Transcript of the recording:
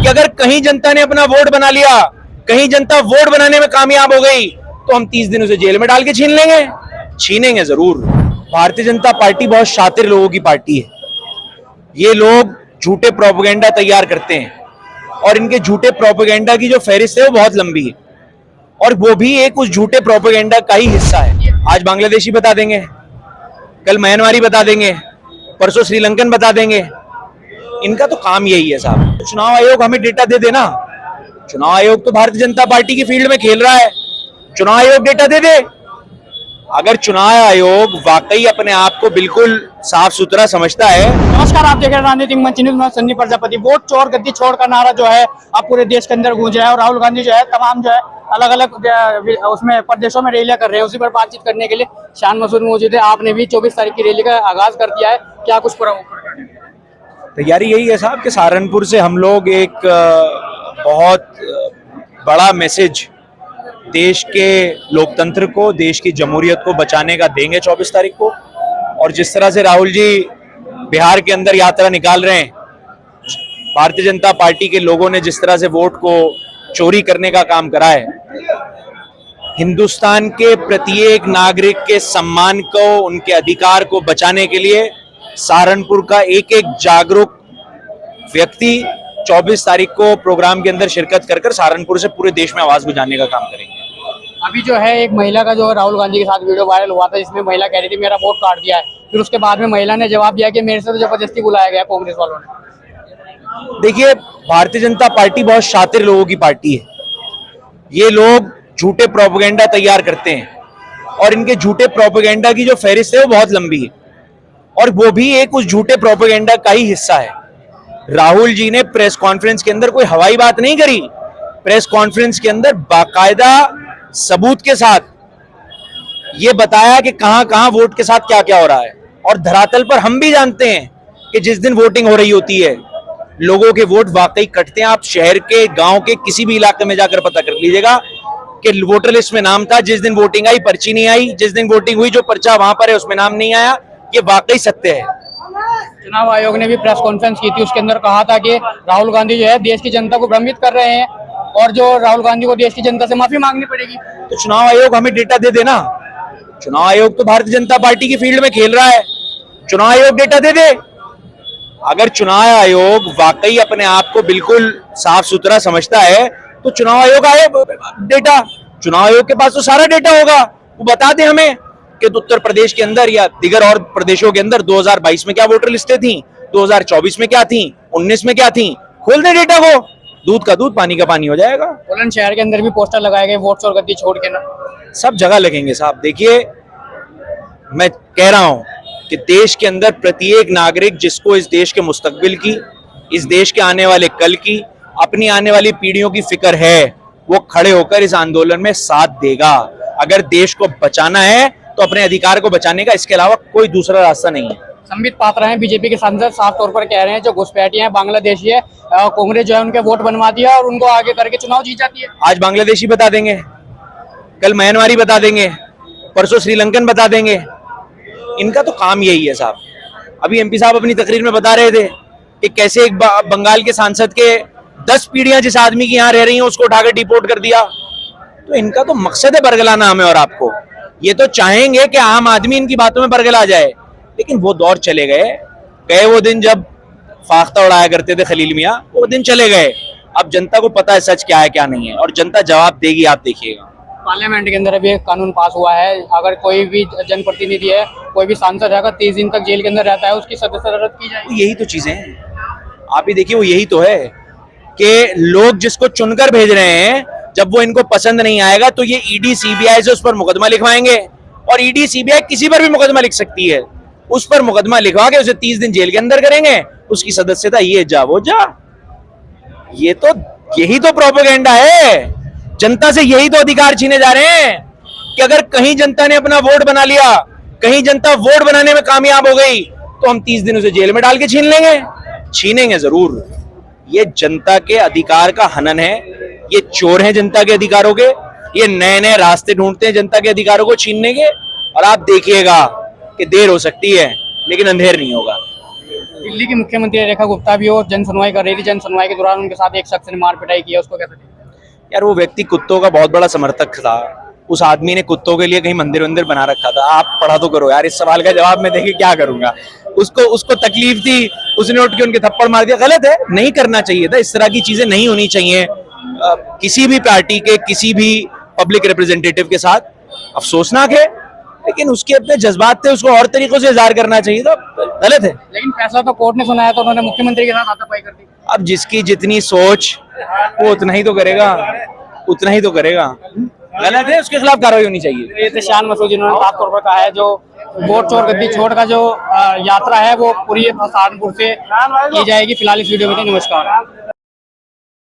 कि अगर कहीं जनता ने अपना वोट बना लिया, कहीं जनता वोट बनाने में कामयाब हो गई, तो हम 30 दिन उसे जेल में डाल के छीन लेंगे। छीनेंगे जरूर। भारतीय जनता पार्टी बहुत शातिर लोगों की पार्टी है। ये लोग झूठे प्रोपेगेंडा तैयार करते हैं और इनके झूठे प्रोपेगेंडा की जो फहरिस्त है वो बहुत लंबी है, और वो भी एक उस झूठे प्रोपेगेंडा का ही हिस्सा है। आज बांग्लादेशी बता देंगे, कल म्यांमारी बता देंगे, परसों श्रीलंकन बता देंगे। इनका तो काम यही है साहब। चुनाव आयोग हमें डेटा दे देना। चुनाव आयोग तो भारतीय जनता पार्टी की फील्ड में खेल रहा है। चुनाव आयोग डेटा दे दे। अगर चुनाव आयोग वाकई अपने आप को बिल्कुल साफ सुथरा समझता है। नमस्कार, आप देख रहे हैं राजनीतिक मंच न्यूज़ में संदीप प्रजापति। वोट चोर गद्दी छोड़ का नारा जो है अब पूरे देश के अंदर गूंज रहा है और राहुल गांधी जो है तमाम जो है अलग अलग उसमें प्रदेशों में रैलियां कर रहे हैं। उसी पर बातचीत करने के लिए शान मसूद मौजूद है। आपने भी 24 तारीख की रैली का आगाज कर दिया है, क्या कुछ पूरा तैयारी यही है साहब कि सहारनपुर से हम लोग एक बहुत बड़ा मैसेज देश के लोकतंत्र को, देश की जमहूरियत को बचाने का देंगे 24 तारीख को। और जिस तरह से राहुल जी बिहार के अंदर यात्रा निकाल रहे हैं, भारतीय जनता पार्टी के लोगों ने जिस तरह से वोट को चोरी करने का काम करा है, हिंदुस्तान के प्रत्येक नागरिक के सम्मान को, उनके अधिकार को बचाने के लिए सहारनपुर का एक एक जागरूक व्यक्ति 24 तारीख को प्रोग्राम के अंदर शिरकत कर कर सहारनपुर से पूरे देश में आवाज बुझाने का काम करेंगे। अभी जो है एक महिला का जो राहुल गांधी के साथ वीडियो वायरल हुआ था, जिसमें महिला कह रही थी मेरा वोट काट दिया है। फिर उसके बाद में महिला ने जवाब दिया कि मेरे से तो जबरदस्ती बुलाया गया कांग्रेस वालों ने। देखिए, भारतीय जनता पार्टी बहुत शातिर लोगों की पार्टी है। ये लोग झूठे प्रोपेगेंडा तैयार करते हैं और इनके झूठे प्रोपेगेंडा की जो फहरिस्त है वो बहुत लंबी है, और वो भी एक उस झूठे प्रोपेगेंडा का ही हिस्सा है। राहुल जी ने प्रेस कॉन्फ्रेंस के अंदर कोई हवाई बात नहीं करी। प्रेस कॉन्फ्रेंस के अंदर बाकायदा सबूत के साथ ये बताया कि कहां कहां वोट के साथ क्या क्या हो रहा है। और धरातल पर हम भी जानते हैं कि जिस दिन वोटिंग हो रही होती है, लोगों के वोट वाकई कटते हैं। आप शहर के, गांव के किसी भी इलाके में जाकर पता कर लीजिएगा कि वोटर लिस्ट में नाम था, जिस दिन वोटिंग आई पर्ची नहीं आई, जिस दिन वोटिंग हुई जो पर्चा वहां पर है उसमें नाम नहीं आया। ये वाकई सत्य है। चुनाव आयोग ने भी प्रेस कॉन्फ्रेंस की थी, उसके अंदर कहा था कि राहुल गांधी जो है देश की जनता को भ्रमित कर रहे हैं और जो राहुल गांधी को देश की जनता से माफी मांगनी पड़ेगी। तो चुनाव आयोग हमें डेटा दे देना। चुनाव आयोग तो भारतीय जनता पार्टी की फील्ड में खेल रहा है। चुनाव आयोग डेटा दे दे। अगर चुनाव आयोग वाकई अपने आप को बिल्कुल साफ सुथरा समझता है तो चुनाव आयोग आए डेटा। चुनाव आयोग के पास तो सारा डेटा होगा, वो बता दे हमें कि उत्तर प्रदेश के अंदर या दीगर और प्रदेशों के अंदर 2022 में क्या वोटर लिस्टें थी, 2024 में क्या थी, 19 में क्या थी। खोल दे डेटा को, दूध का दूध पानी का पानी हो जाएगा। बुलंदशहर के अंदर भी पोस्टर लगाए गए वोट चोर गद्दी छोड़ के ना, सब जगह लगेंगे साहब। देखिए, मैं कह रहा हूं कि देश के अंदर प्रत्येक नागरिक जिसको इस देश के मुस्तकबिल की, इस देश के आने वाले कल की, अपनी आने वाली पीढ़ियों की फिक्र है, वो खड़े होकर इस आंदोलन में साथ देगा। अगर देश को बचाना है तो अपने अधिकार को बचाने का, इसके अलावा कोई दूसरा रास्ता नहीं है। संबित पात्रा हैं बीजेपी के सांसद, साफ तौर पर कह रहे हैं जो घुसपैठिए हैं, बांग्लादेशी है, कांग्रेस जो है उनके वोट बनवा दिया और उनको आगे करके चुनाव जीत जाती है। आज बांग्लादेशी बता देंगे, कल म्यांमारी बता देंगे, परसों श्रीलंकन बता देंगे। इनका तो काम यही है साहब। अभी एमपी साहब अपनी तकरीर में बता रहे थे कि कैसे एक बंगाल के सांसद के 10 पीढ़ियां जिस आदमी की यहाँ रह रही हैं उसको उठाकर डिपोर्ट कर दिया। तो इनका तो मकसद है बरगलाना हमें और आपको। ये तो चाहेंगे कि आम आदमी इनकी बातों में बरगला जाए, लेकिन वो दौर चले गए। वो दिन जब फाख्ता उड़ाया करते थे खलील मियां, वो दिन चले गए। अब जनता को पता है सच क्या है क्या नहीं है, और जनता जवाब देगी, आप देखिएगा। पार्लियामेंट के अंदर अभी एक कानून पास हुआ है, अगर कोई भी जनप्रतिनिधि है, कोई भी सांसद है, अगर 30 दिन तक जेल के अंदर रहता है उसकी सदस्यता रद्द की जाएगी। यही तो चीजें हैं, आप ही देखिए। वो यही तो है कि लोग जिसको चुनकर भेज रहे हैं, जब वो इनको पसंद नहीं आएगा तो ये ईडी सीबीआई से उस पर मुकदमा लिखवाएंगे। और ईडी सीबीआई किसी पर भी मुकदमा लिख सकती है, उस पर मुकदमा लिखवा के उसे 30 दिन जेल के अंदर करेंगे, उसकी सदस्यता ये जा वो जा। यही तो प्रोपेगेंडा है। जनता से यही तो अधिकार छीने जा रहे हैं कि अगर कहीं जनता ने अपना वोट बना लिया, कहीं जनता वोट बनाने में कामयाब हो गई, तो हम 30 दिन उसे जेल में डाल के छीन लेंगे। छीनेंगे जरूर। ये जनता के अधिकार का हनन है। ये चोर हैं जनता के अधिकारों के। ये नए नए रास्ते ढूंढते हैं जनता के अधिकारों को छीनने के। और आप देखिएगा कि देर हो सकती है लेकिन अंधेर नहीं होगा। दिल्ली की मुख्यमंत्री रेखा गुप्ता भी वो जन सुनवाई कर रही थी, जन सुनवाई के दौरान उनके साथ एक शख्स ने मार पिटाई की है, उसको कैसे देखते हैं? यार वो व्यक्ति कुत्तों का बहुत बड़ा समर्थक था। उस आदमी ने कुत्तों के लिए कहीं मंदिर वंदिर बना रखा था। आप पढ़ा तो करो यार, इस सवाल का जवाब मैं देखिए क्या करूंगा। उसको उसको तकलीफ थी, उसने उठ के उनके थप्पड़ मार दिया, गलत है, नहीं करना चाहिए था। इस तरह की चीजें नहीं होनी चाहिए किसी भी पार्टी के किसी भी पब्लिक रिप्रेजेंटेटिव के साथ। अफसोसनाक है, लेकिन उसके अपने जज्बात थे, उसको और तरीकों से इजहार करना चाहिए था, गलत है। लेकिन फैसला तो कोर्ट ने सुनाया, तो उन्होंने मुख्यमंत्री के साथ हाथापाई कर दी। अब जिसकी जितनी सोच वो उतना ही तो करेगा, उतना ही तो करेगा। गलत है, उसके खिलाफ कार्रवाई होनी चाहिए। ये थे शान मसूद, जिन्होंने खास तौर पर कहा है जो वोट चोर गद्दी छोड़ का जो यात्रा है वो पूरी सहारनपुर से की जाएगी। फिलहाल इस वीडियो में थे, नमस्कार।